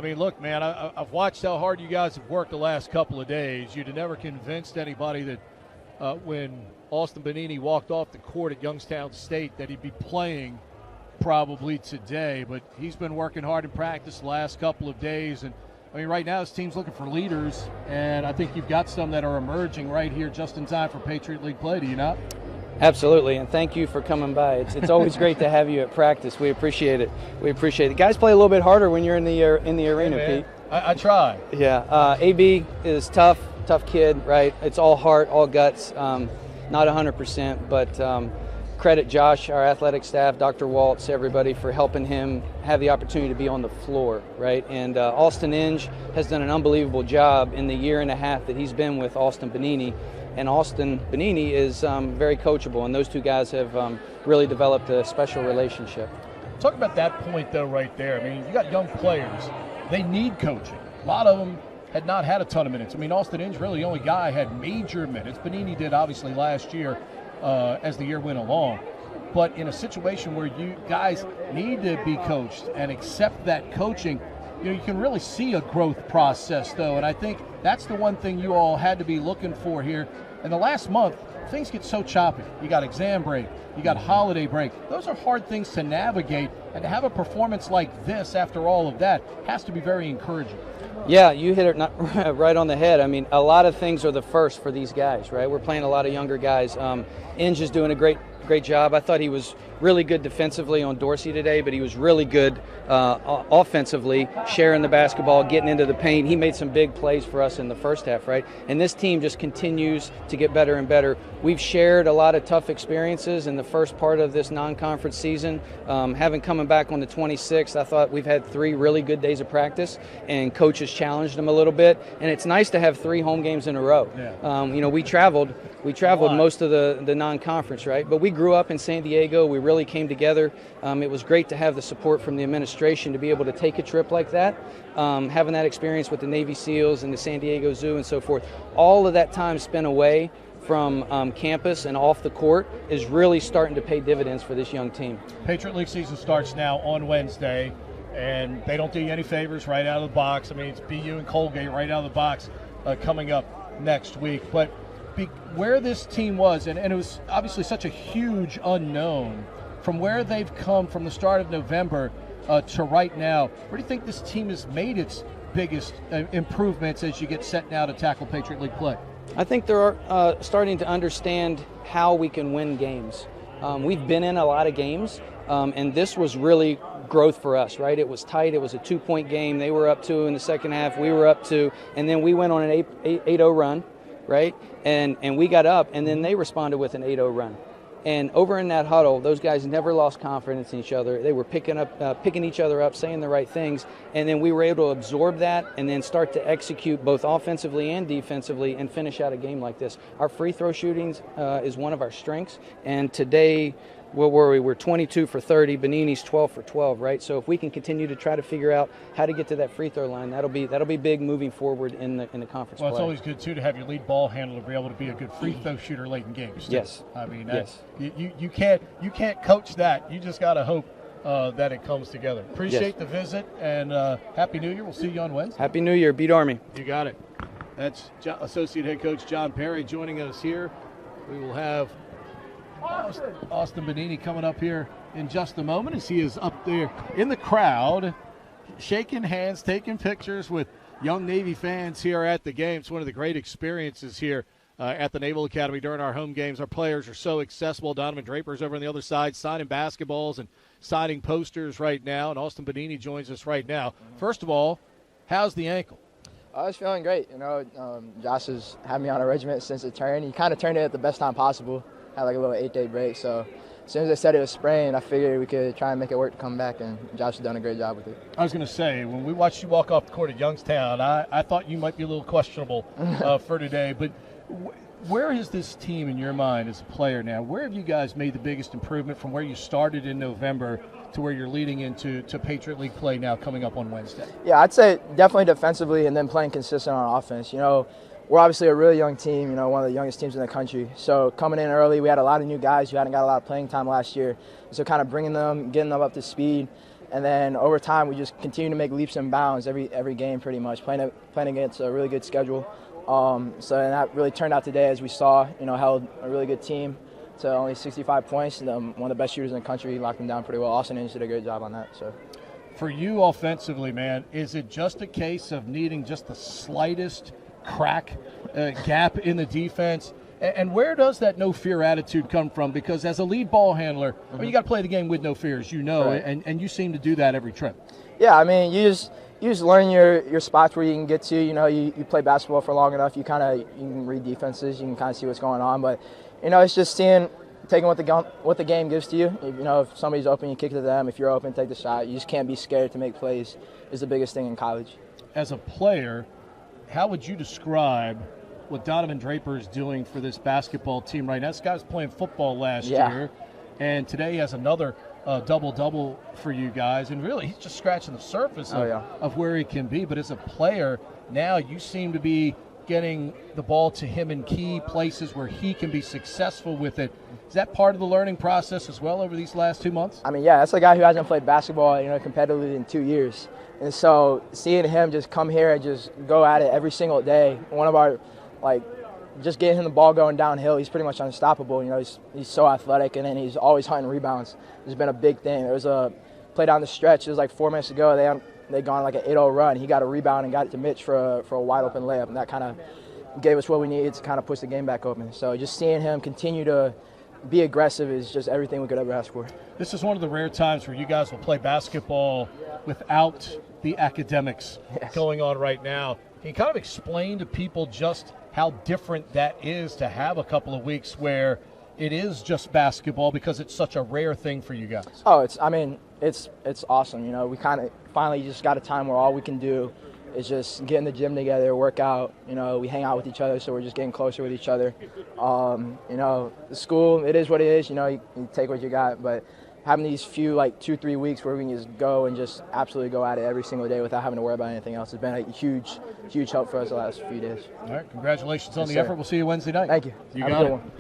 I mean, look, man, I've watched how hard you guys have worked the last couple of days. You'd have never convinced anybody that when Austin Benigni walked off the court at Youngstown State that he'd be playing probably today. But he's been working hard in practice the last couple of days. And, I mean, right now this team's looking for leaders, and I think you've got some that are emerging right here just in time for Patriot League play, do you not? Absolutely, and thank you for coming by. It's always great to have you at practice. We appreciate it. We appreciate it. Guys play a little bit harder when you're in the arena, hey, Pete. I try. Yeah, AB is tough kid, right? It's all heart, all guts. Not 100%, but credit Josh, our athletic staff, Dr. Waltz, everybody for helping him have the opportunity to be on the floor, right? And Austin Inge has done an unbelievable job in the year and a half that he's been with Austin Benigni. And Austin Benigni is very coachable, and those two guys have really developed a special relationship. Talk about that point, though, right there. I mean, you got young players. They need coaching. A lot of them had not had a ton of minutes. I mean, Austin Inge really the only guy had major minutes. Benigni did, obviously, last year as the year went along. But in a situation where you guys need to be coached and accept that coaching, you can really see a growth process, though, and I think that's the one thing you all had to be looking for here. In the last month, things get so choppy. You got exam break, you got holiday break. Those are hard things to navigate, and to have a performance like this after all of that has to be very encouraging. Yeah, you hit it right on the head. I mean, a lot of things are the first for these guys, right? We're playing a lot of younger guys. Inge is doing a great job. I thought he was really good defensively on Dorsey today, but he was really good offensively, sharing the basketball, getting into the paint. He made some big plays for us in the first half, right? And this team just continues to get better and better. We've shared a lot of tough experiences in the first part of this non-conference season. Having coming back on the 26th, I thought we've had 3 really good days of practice, and coaches challenged them a little bit. And it's nice to have 3 home games in a row. Yeah. We traveled most of the non-conference, right? But we grew up in San Diego. We really came together. It was great to have the support from the administration to be able to take a trip like that. Having that experience with the Navy SEALs and the San Diego Zoo and so forth, all of that time spent away from campus and off the court is really starting to pay dividends for this young team. Patriot League season starts now on Wednesday, and they don't do you any favors right out of the box. I mean, it's BU and Colgate right out of the box coming up next week. But where this team was, and it was obviously such a huge unknown, from where they've come from the start of November to right now, where do you think this team has made its biggest improvements as you get set now to tackle Patriot League play? I think they're starting to understand how we can win games. We've been in a lot of games, and this was really growth for us, right? It was tight. It was a 2-point game. They were up 2 in the second half. We were up 2, and then we went on an 8-0 run, right? And we got up, and then they responded with an 8-0 run. And over in that huddle, those guys never lost confidence in each other. They were picking each other up, saying the right things, and then we were able to absorb that and then start to execute both offensively and defensively and finish out a game like this. Our free throw shootings is one of our strengths, and today, what were we? We're 22 for 30. Benigni's 12 for 12, right? So if we can continue to try to figure out how to get to that free throw line, that'll be big moving forward in the conference. Well, play. It's always good too to have your lead ball handler be able to be a good free throw shooter late in games too. Yes. I mean, yes. You can't coach that. You just got to hope that it comes together. Appreciate the visit, and Happy New Year. We'll see you on Wednesday. Happy New Year. Beat Army. You got it. That's Associate Head Coach Jon Perry joining us here. We will have Austin Benigni coming up here in just a moment as he is up there in the crowd, shaking hands, taking pictures with young Navy fans here at the game. It's one of the great experiences here at the Naval Academy during our home games. Our players are so accessible. Donovan Draper's over on the other side signing basketballs and signing posters right now, and Austin Benigni joins us right now. First of all, how's the ankle? I was feeling great. Josh has had me on a regiment since it turned. He kind of turned it at the best time possible. Had like a little 8-day break, so as soon as they said it was sprained, I figured we could try and make it work to come back, and Josh has done a great job with it. I was going to say, when we watched you walk off the court at Youngstown, I thought you might be a little questionable for today, but where is this team in your mind as a player now? Where have you guys made the biggest improvement from where you started in November to where you're leading into Patriot League play now coming up on Wednesday? Yeah, I'd say definitely defensively and then playing consistent on offense. We're obviously a really young team, one of the youngest teams in the country. So coming in early, we had a lot of new guys who hadn't got a lot of playing time last year. So kind of bringing them, getting them up to speed, And then over time, we just continue to make leaps and bounds every game pretty much, playing against a really good schedule. So and that really turned out today, as we saw, held a really good team to only 65 points. And one of the best shooters in the country, locked them down pretty well. Austin Benigni did a great job on that. So, for you offensively, man, is it just a case of needing just the slightest crack, gap in the defense? And where does that no fear attitude come from? Because as a lead ball handler, I mean, you got to play the game with no fears, Right. and you seem to do that every trip. Yeah, I mean, you just learn your spots where you can get to. You play basketball for long enough, you can read defenses, you can kind of see what's going on. But it's just taking what the game gives to you. If somebody's open, you kick it to them. If you're open, take the shot. You just can't be scared to make plays. Is the biggest thing in college. As a player, how would you describe what Donovan Draper is doing for this basketball team right now? This guy was playing football last year, and today he has another double-double for you guys. And really, he's just scratching the surface of where he can be. But as a player, now you seem to be getting the ball to him in key places where he can be successful with it. Is that part of the learning process as well over these last 2 months? I mean, yeah, that's a guy who hasn't played basketball, competitively in 2 years. And so seeing him just come here and just go at it every single day, one of our, just getting him the ball going downhill, he's pretty much unstoppable. He's so athletic, and then he's always hunting rebounds. It's been a big thing. There was a play down the stretch. It was like 4 minutes ago. They gone like an 8-0 run. He got a rebound and got it to Mitch for a wide open layup, and that kind of gave us what we needed to kind of push the game back open. So just seeing him continue to be aggressive is just everything we could ever ask for. This is one of the rare times where you guys will play basketball without the academics going on right now. Can you kind of explain to people just how different that is to have a couple of weeks where it is just basketball, because it's such a rare thing for you guys? Oh, it's awesome. We kind of finally just got a time where all we can do is just get in the gym together, work out. We hang out with each other, so we're just getting closer with each other. The school, it is what it is. You take what you got, but having these few 2-3 weeks where we can just go and just absolutely go at it every single day without having to worry about anything else has been a huge help for us the last few days. All right, congratulations on the effort. We'll see you Wednesday night. Thank you. You Have got a good it. one.